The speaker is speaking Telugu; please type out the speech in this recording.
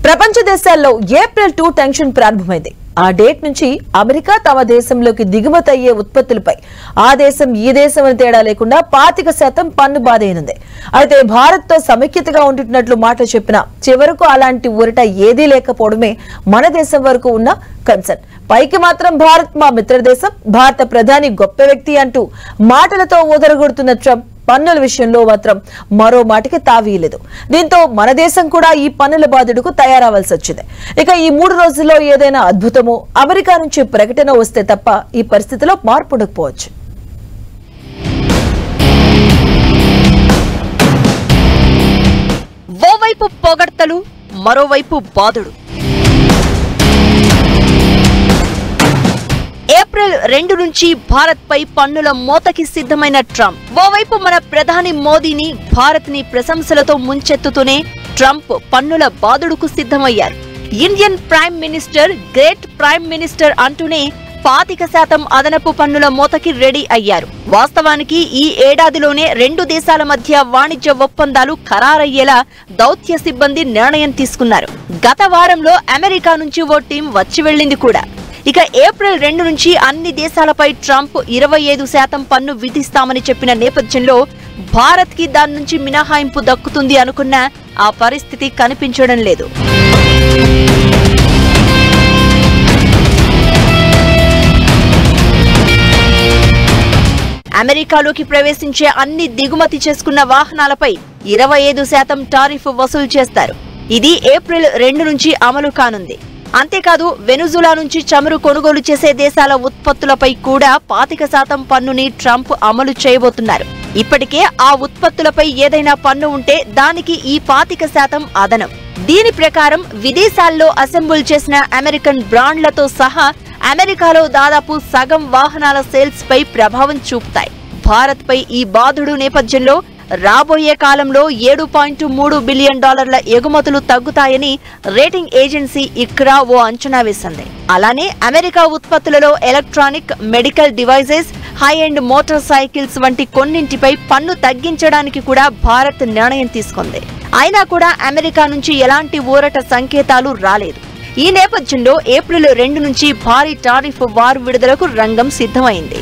ప్రపంచ దేశాల్లో ఏప్రిల్ 2 టెన్షన్ ప్రారంభమైంది. ఆ డేట్ నుంచి అమెరికా తమ దేశంలోకి దిగుమతి అయ్యే ఉత్పత్తులపై ఆ దేశం ఈ దేశం అని తేడా లేకుండా 25% పన్ను బాధేయనుంది. అయితే భారత్ తో సమైక్యతగా ఉంటున్నట్లు మాట చెప్పినా చివరకు అలాంటి ఊరట ఏదీ లేకపోవడమే మన దేశం వరకు ఉన్న కన్సర్న్. పైకి మాత్రం భారత్ మా మిత్ర దేశం, భారత ప్రధాని గొప్ప వ్యక్తి అంటూ మాటలతో ఊదరగొడుతున్న ట్రంప్ పన్నుల విషయంలో మాత్రం మరో మాటకి తావీయలేదు. దీంతో మన దేశం కూడా ఈ పన్నుల బాధుడుకు తయారవలసి వచ్చింది. ఇక ఈ 3 రోజుల్లో ఏదైనా అద్భుతమో అమెరికా నుంచి ప్రకటన వస్తే తప్ప ఈ పరిస్థితిలో మార్పు ఉండకపోవచ్చు. ఓవైపు పొగడ్తలు, మరోవైపు బాధుడు. ఏప్రిల్ 2 నుంచి భారత్ పై పన్నుల మోతకి సిద్ధమైన ట్రంప్. ఓవైపు మన ప్రధాని మోదీని, భారత్ ని ప్రశంసలతో ముంచెత్తుతూనే ట్రంప్ పన్నుల బాదుడుకు సిద్ధమయ్యారు. Indian prime minister, great prime minister అంటూనే 25% అదనపు పన్నుల మోతకి రెడీ అయ్యారు. వాస్తవానికి ఈ ఏడాదిలోనే 2 దేశాల మధ్య వాణిజ్య ఒప్పందాలు ఖరారయ్యేలా దౌత్య సిబ్బంది నిర్ణయం తీసుకున్నారు. గత వారంలో అమెరికా నుంచి ఓ టీం వచ్చి వెళ్లింది కూడా. ఇక ఏప్రిల్ 2 నుంచి అన్ని దేశాలపై ట్రంప్ 25% పన్ను విధిస్తామని చెప్పిన నేపథ్యంలో భారత్ కి దాని నుంచి మినహాయింపు దక్కుతుంది అనుకున్నా ఆ పరిస్థితి కనిపించడం లేదు. అమెరికాలోకి ప్రవేశించే అన్ని దిగుమతి చేసుకున్న వాహనాలపై 25% టారిఫ్ వసూలు చేస్తారు. ఇది ఏప్రిల్ 2 నుంచి అమలు కానుంది. అంతేకాదు వెనుజులా నుంచి చమురు కొనుగోలు చేసే దేశాల ఉత్పత్తులపై కూడా 25% పన్నుని ట్రంప్ అమలు చేయబోతున్నారు. ఇప్పటికే ఆ ఉత్పత్తులపై ఏదైనా పన్ను ఉంటే దానికి ఈ 25% అదనం. దీని ప్రకారం విదేశాల్లో అసెంబుల్ చేసిన అమెరికన్ బ్రాండ్లతో సహా అమెరికాలో దాదాపు సగం వాహనాల సేల్స్ పై ప్రభావం చూపుతాయి. భారత్ పై ఈ బాధుడు నేపథ్యంలో రాబోయే కాలంలో $7.3 బిలియన్ ఎగుమతులు తగ్గుతాయని రేటింగ్ ఏజెన్సీ ఇక్రా ఓ అంచనా వేసింది. అలానే అమెరికా ఉత్పత్తులలో electronic, medical devices, high end motor cycles వంటి కొన్నింటిపై పన్ను తగ్గించడానికి కూడా భారత్ నిర్ణయం తీసుకుంది. అయినా కూడా అమెరికా నుంచి ఎలాంటి ఊరట సంకేతాలు రాలేదు. ఈ నేపథ్యంలో ఏప్రిల్ 2 నుంచి భారీ టారిఫ్ వార్ విడుదలకు రంగం సిద్ధమైంది.